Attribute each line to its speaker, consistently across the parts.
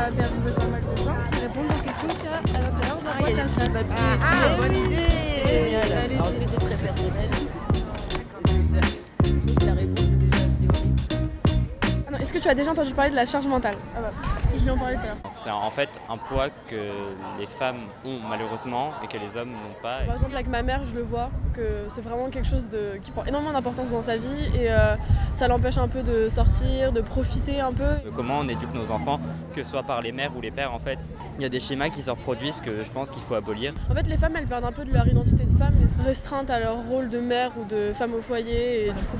Speaker 1: a interviewé pas mal de gens qui répondent aux questions qu'il y a à l'intérieur de la boîte à chat.
Speaker 2: Bonne idée.
Speaker 3: Génial. Alors, est-ce que c'est très personnel? La réponse est déjà assez horrible.
Speaker 1: Ah non, est-ce que tu as déjà entendu parler de la charge mentale? Ah bah, je lui en parlais tout à l'heure.
Speaker 4: C'est en fait un poids que les femmes ont malheureusement et que les hommes n'ont pas.
Speaker 1: Par exemple, avec ma mère, je le vois, que c'est vraiment quelque chose qui prend énormément d'importance dans sa vie et ça l'empêche un peu de sortir, de profiter un peu.
Speaker 4: Comment on éduque nos enfants, que ce soit par les mères ou les pères en fait. Il y a des schémas qui se reproduisent que je pense qu'il faut abolir.
Speaker 1: En fait, les femmes, elles perdent un peu de leur identité de femme, restreintes à leur rôle de mère ou de femme au foyer et du coup,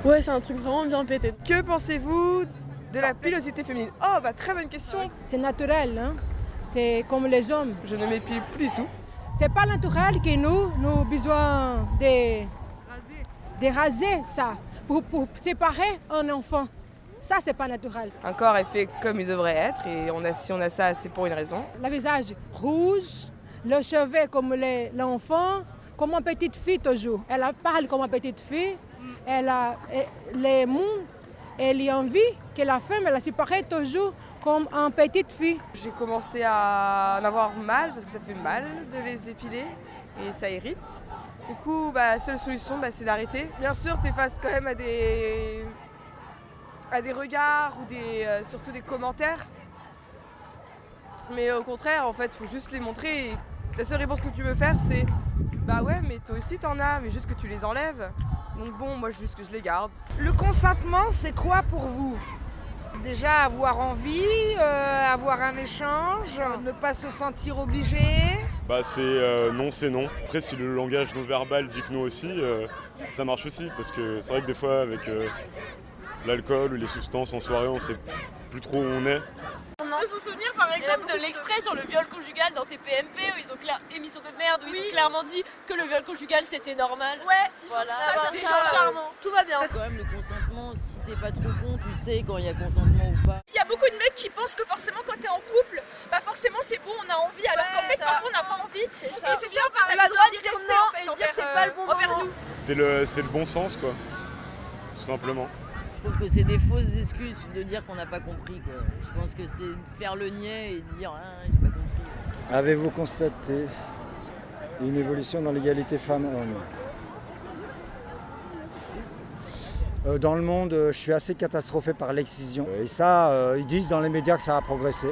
Speaker 1: ouais, c'est un truc vraiment bien pété.
Speaker 2: Que pensez-vous de la pilosité féminine? Oh, bah très bonne question.
Speaker 5: C'est naturel, hein? C'est comme les hommes.
Speaker 2: Je ne m'épile plus du tout.
Speaker 5: C'est pas naturel que nous besoin de raser ça pour séparer un enfant. Ça, c'est pas naturel.
Speaker 2: Un corps est fait comme il devrait être et si on a ça, c'est pour une raison.
Speaker 5: Le visage rouge, le cheveu comme l'enfant, comme une petite fille toujours. Elle parle comme une petite fille. Elle a les mots. Elle a envie que la femme elle a séparé toujours comme une petite fille.
Speaker 2: J'ai commencé à en avoir mal parce que ça fait mal de les épiler et ça irrite. Du coup, la seule solution, c'est d'arrêter. Bien sûr, tu es face quand même à des regards ou surtout des commentaires. Mais au contraire, en fait, il faut juste les montrer. Et la seule réponse que tu veux faire, c'est bah ouais, mais toi aussi t'en as, mais juste que tu les enlèves. Donc bon, moi juste que je les garde.
Speaker 6: Le consentement, c'est quoi pour vous? Déjà avoir envie, avoir un échange, ne pas se sentir obligé.
Speaker 7: C'est non, c'est non. Après, si le langage non verbal dit que non aussi, ça marche aussi. Parce que c'est vrai que des fois, avec l'alcool ou les substances en soirée, on sait plus trop où on est.
Speaker 8: On peut se souvenir par exemple de l'extrait sur le viol conjugal dans TPMP où ils ont émission de merde où ils ont clairement dit que le viol conjugal c'était normal.
Speaker 3: Ouais,
Speaker 8: voilà, des gens charmants.
Speaker 3: Tout va bien. Quand même le consentement, si t'es pas trop con, tu sais quand il y a consentement ou pas.
Speaker 8: Il y a beaucoup de mecs qui pensent que forcément quand t'es en couple, forcément c'est bon, on a envie, alors qu'en fait parfois on n'a pas envie. C'est ça. Et c'est ça,
Speaker 1: Elle a le droit de dire non et dire que c'est pas le bon moment.
Speaker 7: C'est le bon sens, quoi. Tout simplement.
Speaker 3: Je trouve que c'est des fausses excuses de dire qu'on n'a pas compris, quoi. Je pense que c'est faire le niais et dire j'ai pas compris.
Speaker 9: Avez-vous constaté une évolution dans l'égalité femmes-hommes? Dans le monde, je suis assez catastrophé par l'excision. Et ça, ils disent dans les médias que ça a progressé.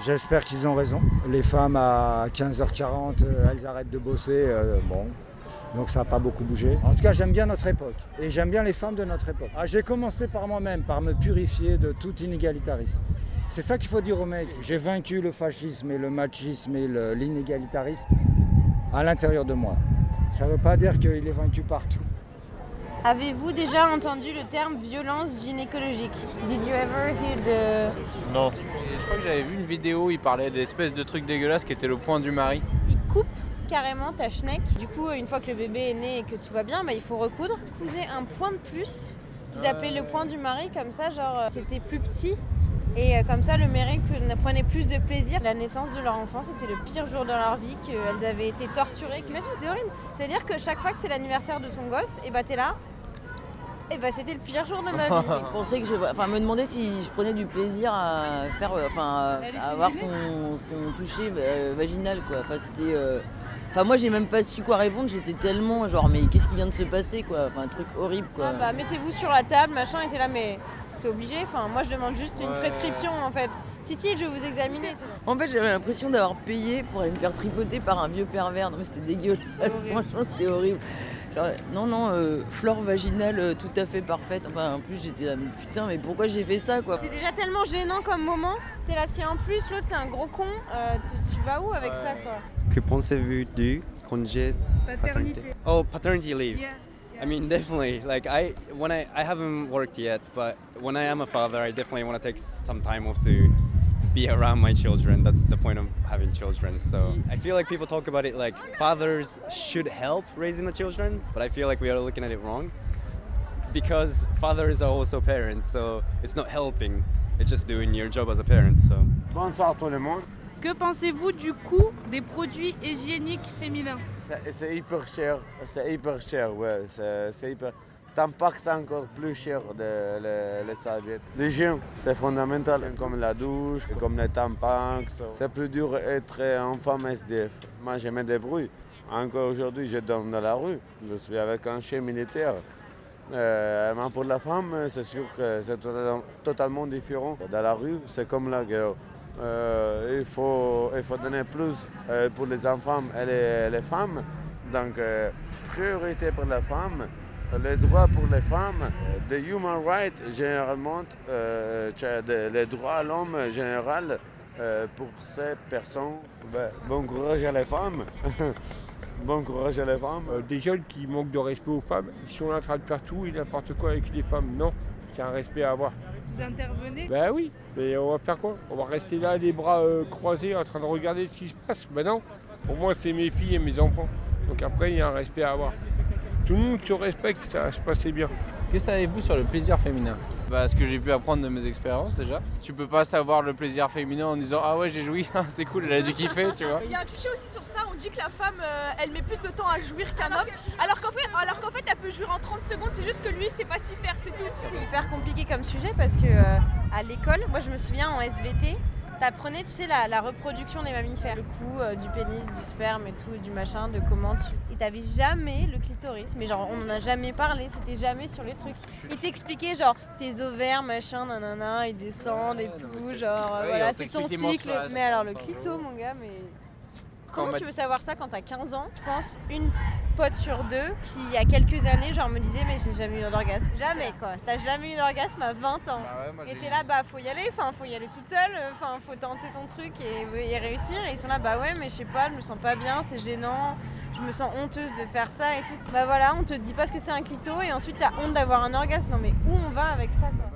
Speaker 9: J'espère qu'ils ont raison. Les femmes à 15h40, elles arrêtent de bosser. Donc ça n'a pas beaucoup bougé. En tout cas, j'aime bien notre époque. Et j'aime bien les femmes de notre époque. J'ai commencé par moi-même, par me purifier de tout inégalitarisme. C'est ça qu'il faut dire aux mecs. J'ai vaincu le fascisme et le machisme et l'inégalitarisme à l'intérieur de moi. Ça ne veut pas dire qu'il est vaincu partout.
Speaker 10: Avez-vous déjà entendu le terme violence gynécologique? Did you ever hear the...
Speaker 11: Non. Je crois que j'avais vu une vidéo, il parlait d'espèces de trucs dégueulasses qui étaient le point du mari.
Speaker 10: Il coupe carrément ta schneck. Du coup, une fois que le bébé est né et que tout va bien, il faut recoudre. Couser un point de plus, qu'ils appelaient le point du mari, comme ça, genre c'était plus petit. Et comme ça, le mari prenait plus de plaisir. La naissance de leur enfant, c'était le pire jour de leur vie, qu'elles avaient été torturées. T'imagines, c'est horrible. C'est-à-dire que chaque fois que c'est l'anniversaire de ton gosse, et t'es là, et c'était le pire jour de ma vie.
Speaker 3: Je pensais que me demandais si je prenais du plaisir à faire, à avoir son toucher vaginal, quoi. Moi j'ai même pas su quoi répondre, j'étais tellement genre mais qu'est-ce qui vient de se passer, quoi. Un truc horrible, quoi.
Speaker 10: Mettez-vous sur la table, machin, et t'es là, mais c'est obligé. Moi je demande juste une prescription en fait. Si, je vais vous examiner.
Speaker 3: En fait j'avais l'impression d'avoir payé pour aller me faire tripoter par un vieux pervers. Non mais c'était dégueulasse, franchement c'était horrible. Genre, flore vaginale tout à fait parfaite. En plus j'étais là, mais putain, mais pourquoi j'ai fait ça, quoi.
Speaker 10: C'est déjà tellement gênant comme moment. T'es là, si en plus l'autre c'est un gros con, tu vas où avec ça, quoi?
Speaker 12: Que pensez-vous du congé paternité? Oh, paternity leave.
Speaker 1: Yeah.
Speaker 12: I mean, definitely. I haven't worked yet, but when I am a father, I definitely want to take some time off to be around my children. That's the point of having children. So I feel like people talk about it like fathers should help raising the children, but I feel like we are looking at it wrong because fathers are also parents. So it's not helping; it's just doing your job as a parent. So.
Speaker 13: Bonsoir tout le monde.
Speaker 1: Que pensez-vous du coût des produits hygiéniques féminins?
Speaker 13: C'est hyper cher, ouais, c'est hyper... Tampax, c'est encore plus cher les serviettes. L'hygiène, c'est fondamental, comme la douche, comme les Tampax. C'est plus dur d'être une femme SDF. Moi, je me débrouille. Encore aujourd'hui, je dors dans la rue. Je suis avec un chien militaire. Mais pour la femme, c'est sûr que c'est totalement différent. Dans la rue, c'est comme la guerre. Il faut donner plus pour les enfants et les femmes. Donc, priorité pour la femme, les droits pour les femmes, les human rights généralement, les droits à l'homme général pour ces personnes. Bon courage à les femmes. Bon courage à les femmes.
Speaker 14: Des jeunes qui manquent de respect aux femmes, ils sont en train de faire tout et n'importe quoi avec les femmes. Non, c'est un respect à avoir.
Speaker 8: Vous intervenez?
Speaker 14: Ben oui, mais on va faire quoi? On va rester là, les bras croisés, en train de regarder ce qui se passe? Ben non, pour moi c'est mes filles et mes enfants. Donc après il y a un respect à avoir. Tout le monde se respecte, ça va se passer bien.
Speaker 11: Que savez-vous sur le plaisir féminin? Ce que j'ai pu apprendre de mes expériences déjà. Tu peux pas savoir le plaisir féminin en disant ah ouais j'ai joui, c'est cool, elle a dû kiffer, tu vois.
Speaker 8: Il y a un cliché aussi sur ça, on dit que la femme elle met plus de temps à jouir qu'un homme, alors qu'en fait elle peut jouir en 30 secondes, c'est juste que lui il sait pas s'y faire, c'est tout.
Speaker 10: C'est hyper compliqué comme sujet parce que à l'école, moi je me souviens en SVT, t'apprenais tu sais la reproduction des mammifères, le coup du pénis, du sperme et tout, du machin, de comment tu... Et t'avais jamais le clitoris, mais genre on en a jamais parlé, c'était jamais sur les trucs. Ils t'expliquaient genre tes ovaires, machin, nanana, ils descendent et tout, genre voilà, c'est ton cycle. Mais alors le clito mon gars, mais... Comment tu veux savoir ça quand t'as 15 ans? Je pense une pote sur deux qui, il y a quelques années, genre me disait mais j'ai jamais eu d'orgasme. Jamais quoi. T'as jamais eu d'orgasme à 20 ans. Et t'es là, faut y aller, faut y aller toute seule, faut tenter ton truc et réussir. Et ils sont là, ouais mais je sais pas, je me sens pas bien, c'est gênant, je me sens honteuse de faire ça et tout. Voilà, on te dit pas ce que c'est un clito et ensuite t'as honte d'avoir un orgasme. Non mais où on va avec ça quoi?